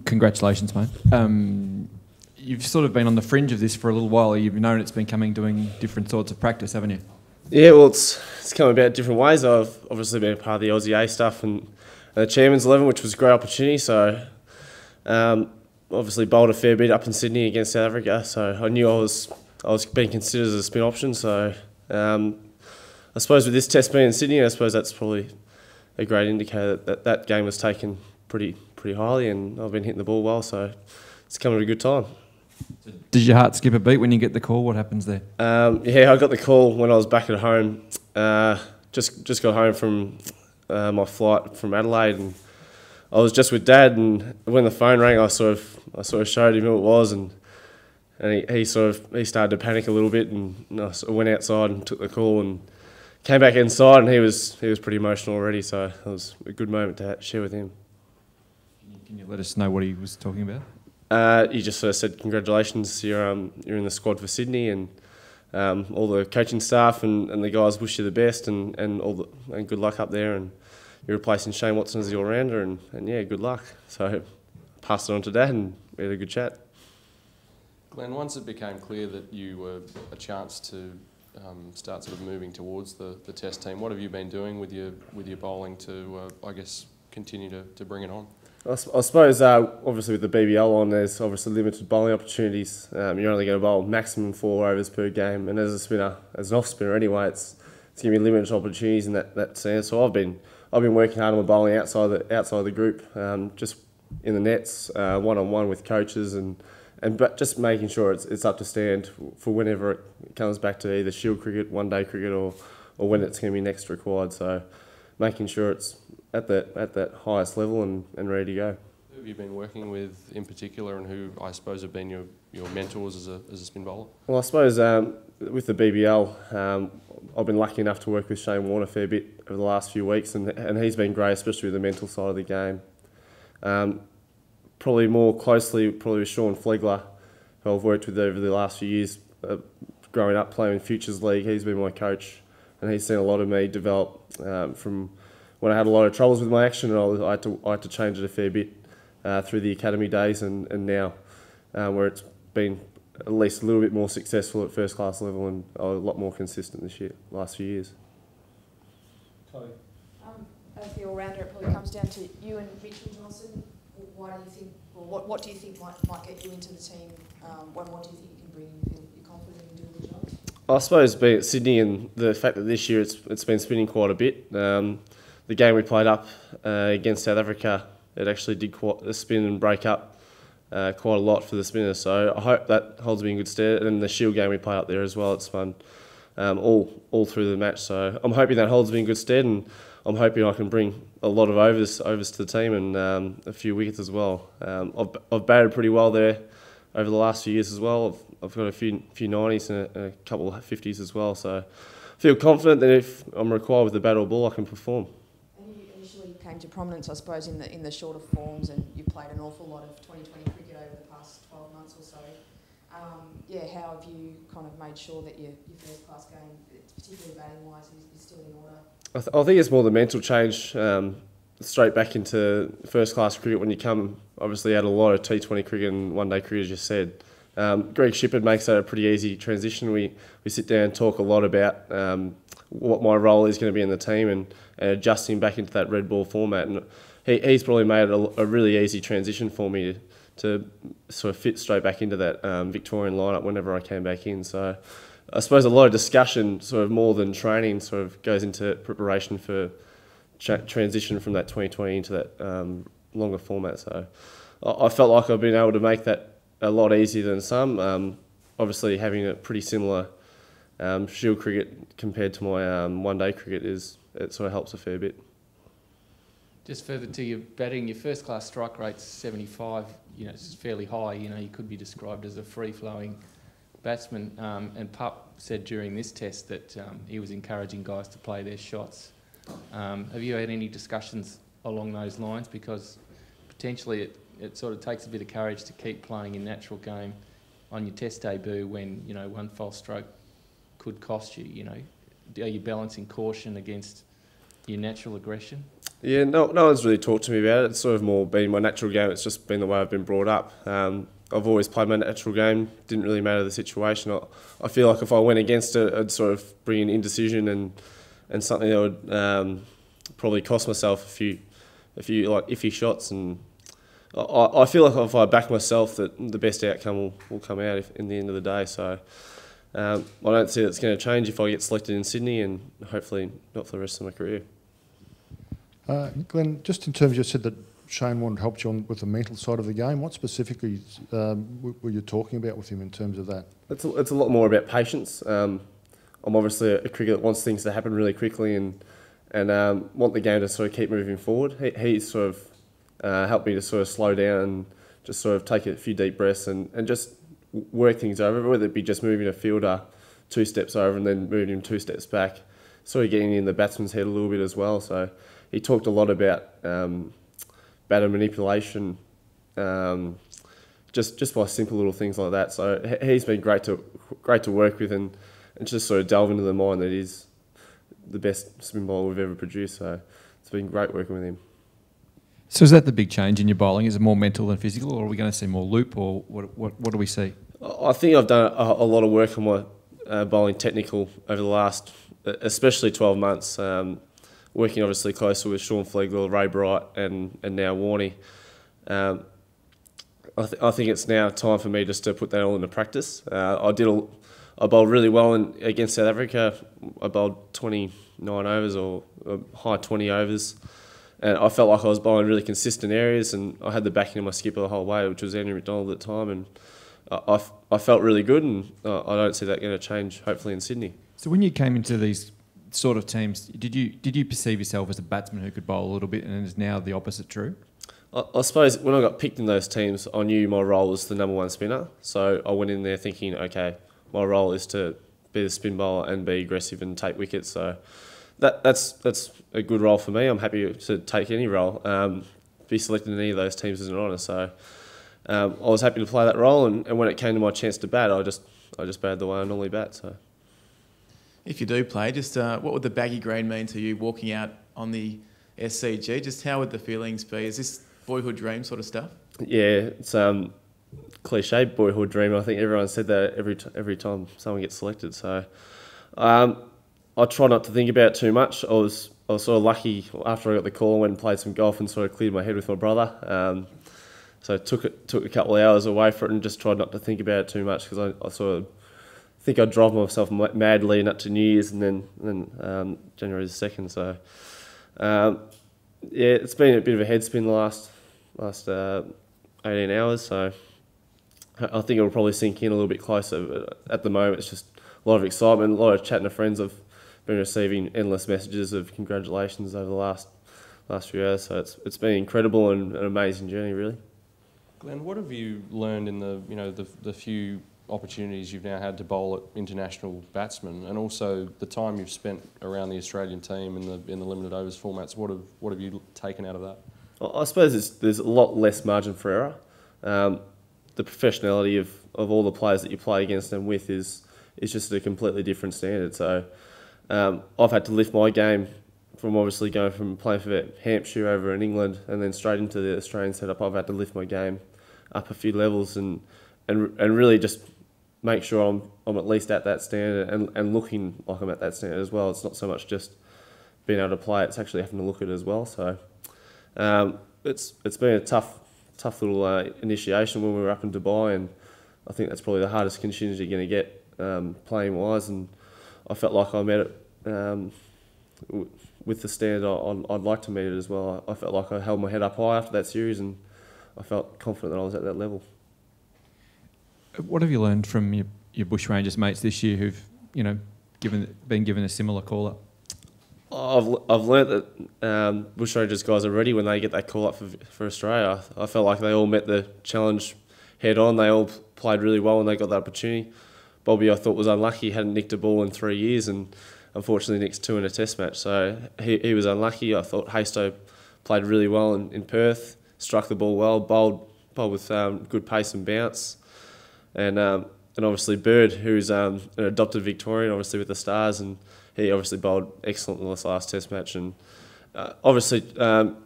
Congratulations, mate. You've sort of been on the fringe of this for a little while. You've known it's been coming, doing different sorts of practice, haven't you? Yeah, well, it's come about different ways. I've obviously been a part of the Aussie A stuff and the Chairman's 11, which was a great opportunity. So, obviously bowled a fair bit up in Sydney against South Africa. So I knew I was being considered as a spin option. So, I suppose with this test being in Sydney, I suppose that's probably a great indicator that game was taken pretty highly, and I've been hitting the ball well. So it's coming at a good time. Did your heart skip a beat when you get the call? What happens there? Yeah, I got the call when I was back at home. Just got home from my flight from Adelaide, and I was just with Dad. And when the phone rang, I sort of showed him who it was, and he started to panic a little bit, and I sort of went outside and took the call and came back inside, and he was pretty emotional already. So it was a good moment to share with him. Can you let us know what he was talking about? He just sort of said, "Congratulations, you're in the squad for Sydney, and all the coaching staff and the guys wish you the best, and good luck up there. And you're replacing Shane Watson as the all-rounder, and yeah, good luck." So I passed it on to Dad, and we had a good chat. Glenn, once it became clear that you were a chance to start sort of moving towards the Test team, what have you been doing with your bowling to, I guess, continue to bring it on? I suppose, obviously with the BBL on, there's obviously limited bowling opportunities. You're only going to bowl maximum 4 overs per game, and as a spinner, as an off spinner anyway, it's going to be limited opportunities in that sense. So I've been working hard on my bowling outside the group, just in the nets, one-on-one with coaches, but just making sure it's up to stand for whenever it comes back to either Shield cricket, one-day cricket, or when it's going to be next required. So making sure it's at that highest level and ready to go. Who have you been working with in particular, and who I suppose have been your mentors as a spin bowler? Well, I suppose with the BBL, I've been lucky enough to work with Shane Warne a fair bit over the last few weeks, and he's been great, especially with the mental side of the game. Probably more closely, with Sean Flegler, who I've worked with over the last few years, growing up playing in Futures League. He's been my coach, and he's seen a lot of me develop from when I had a lot of troubles with my action, and I had to change it a fair bit through the academy days, and now where it's been at least a little bit more successful at first class level, and a lot more consistent last few years. As the all-rounder, it probably comes down to you and Mitchell Johnson. Why do you think, or what do you think might get you into the team? What do you think you can bring? You feel you're confident in doing the job? I suppose being at Sydney and the fact that this year it's been spinning quite a bit. The game we played up against South Africa, it actually did quite spin and break up quite a lot for the spinners. So I hope that holds me in good stead. And the Shield game we played up there as well, it's fun all through the match. So I'm hoping that holds me in good stead, and I'm hoping I can bring a lot of overs to the team, and a few wickets as well. I've batted pretty well there over the last few years as well. I've got a few 90s and a couple of 50s as well. So I feel confident that if I'm required with the bat or ball, I can perform. And you initially came to prominence, I suppose, in the shorter forms, and you played an awful lot of 2020 cricket over the past 12 months or so. How have you kind of made sure that your first class game, particularly batting wise, is still in order? I think it's more the mental change, straight back into first class cricket when you come. Obviously, had a lot of T20 cricket and one day cricket, as you said. Greg Shippard makes that a pretty easy transition. We sit down and talk a lot about what my role is going to be in the team, and adjusting back into that red ball format. And he's probably made a really easy transition for me to sort of fit straight back into that Victorian lineup whenever I came back in. So I suppose a lot of discussion, sort of more than training, sort of goes into preparation for transition from that 2020 into that longer format. So I felt like I've been able to make that a lot easier than some. Obviously, having a pretty similar Shield cricket compared to my one-day cricket it sort of helps a fair bit. Just further to your batting, your first class strike rate's 75. It's fairly high. You could be described as a free-flowing batsman. And Pup said during this test that he was encouraging guys to play their shots. Have you had any discussions along those lines? Because potentially it sort of takes a bit of courage to keep playing your natural game on your test debut when, one false stroke could cost you, Are you balancing caution against your natural aggression? Yeah, no one's really talked to me about it. It's sort of more been my natural game. It's just been the way I've been brought up. I've always played my natural game. Didn't really matter the situation. I feel like if I went against it, I'd sort of bring in indecision and something that would probably cost myself a few iffy shots. And I feel like if I back myself, that the best outcome will come out in the end of the day. So I don't see it's going to change if I get selected in Sydney, and hopefully not for the rest of my career. Glenn, just in terms, you said that Shane Warne helped you with the mental side of the game. What specifically were you talking about with him in terms of that? It's a lot more about patience. I'm obviously a cricketer that wants things to happen really quickly and want the game to sort of keep moving forward. He sort of helped me to sort of slow down and just sort of take a few deep breaths and just work things over, whether it be just moving a fielder 2 steps over and then moving him 2 steps back, sort of getting in the batsman's head a little bit as well. So he talked a lot about batter manipulation, just by simple little things like that. So he's been great to work with and just sort of delve into the mind that he's the best spin bowler we've ever produced. So it's been great working with him. So is that the big change in your bowling? Is it more mental than physical, or are we going to see more loop, or what do we see? I think I've done a lot of work on my bowling technical over the last, especially 12 months. Working obviously closer with Sean Flegler, Ray Bright, and now Warney. I think it's now time for me just to put that all into practice. I bowled really well against South Africa. I bowled 29 overs or high 20 overs. And I felt like I was bowling really consistent areas, and I had the backing of my skipper the whole way, which was Andrew McDonald at the time. And I felt really good, and I don't see that going to change, hopefully, in Sydney. So when you came into these sort of teams, did you perceive yourself as a batsman who could bowl a little bit, and is now the opposite true? I suppose when I got picked in those teams, I knew my role was the number one spinner. So I went in there thinking, okay, my role is to be the spin bowler and be aggressive and take wickets. So that's a good role for me. I'm happy to take any role. Be selected in any of those teams is an honour. So I was happy to play that role, and when it came to my chance to bat, I just batted the way I normally bat. So. If you do play, just what would the baggy green mean to you walking out on the SCG? Just how would the feelings be? Is this boyhood dream sort of stuff? Yeah, it's cliche boyhood dream. I think everyone said that every time someone gets selected. So I try not to think about it too much. I was sort of lucky after I got the call. I went and played some golf and sort of cleared my head with my brother. So I took a couple of hours away from it and just tried not to think about it too much, because I sort of think I drove myself mad leading up to New Year's and then January the 2nd. So yeah, it's been a bit of a head spin the last 18 hours. So I think it'll probably sink in a little bit closer. But at the moment, it's just a lot of excitement, a lot of chatting to friends. I've been receiving endless messages of congratulations over the last few hours. So it's been incredible and an amazing journey, really. Glenn, what have you learned in the few opportunities you've now had to bowl at international batsmen, and also the time you've spent around the Australian team in the limited overs formats? What have you taken out of that? I suppose there's a lot less margin for error. The professionality of all the players that you play against and with is just a completely different standard. So I've had to lift my game from obviously going from playing for Hampshire over in England and then straight into the Australian setup. I've had to lift my game up a few levels and really just make sure I'm at least at that standard and looking like I'm at that standard as well. It's not so much just being able to play, it's actually having to look at it as well. So it's been a tough little initiation when we were up in Dubai, and I think that's probably the hardest conditions you're going to get playing wise, and I felt like I met it with the standard I'd like to meet it as well. I felt like I held my head up high after that series, and I felt confident that I was at that level. What have you learned from your Bushrangers mates this year who've been given a similar call up? I've learnt that Bushrangers guys are ready when they get that call up for Australia. I felt like they all met the challenge head on. They all played really well when they got that opportunity. Bobby, I thought, was unlucky. He hadn't nicked a ball in 3 years, and unfortunately nicked 2 in a test match. So he was unlucky. I thought Haystow played really well in Perth, struck the ball well, bowled with good pace and bounce. And obviously Bird, who's an adopted Victorian, obviously with the Stars, and he obviously bowled excellent in this last test match. And Obviously,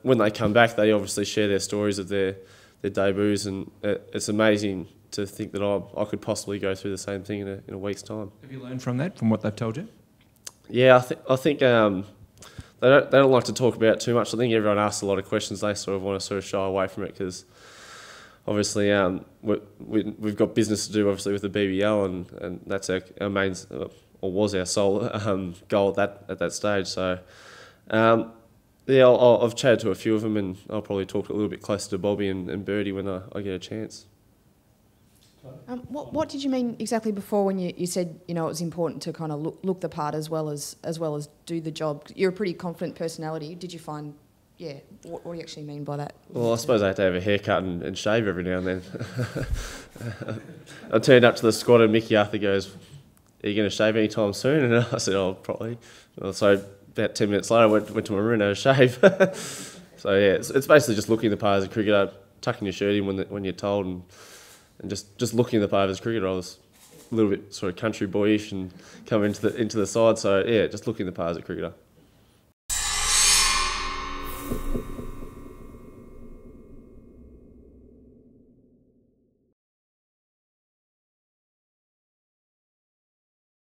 when they come back, they obviously share their stories of their debuts, and it's amazing to think that I could possibly go through the same thing in a week's time. Have you learned from that, from what they've told you? Yeah, I think they don't like to talk about it too much. I think everyone asks a lot of questions. They sort of want to sort of shy away from it because obviously we've got business to do obviously with the BBL, and that's our main or was our sole goal at that stage. So yeah, I've chatted to a few of them, and I'll probably talk a little bit closer to Bobby and Birdie when I get a chance. What did you mean exactly before when you said it was important to kind of look the part as well as do the job? You're a pretty confident personality. Did you find, what do you actually mean by that? Well, I suppose I have to have a haircut and shave every now and then. I turned up to the squad and Mickey Arthur goes, "Are you going to shave anytime soon?" And I said, "Oh, probably." So about 10 minutes later, I went to my room and had a shave. So yeah, it's basically just looking the part as a cricketer, tucking your shirt in when you're told, and just looking the part as a cricketer. I was a little bit sort of country boyish and coming into the side. So yeah, just looking the part as a cricketer.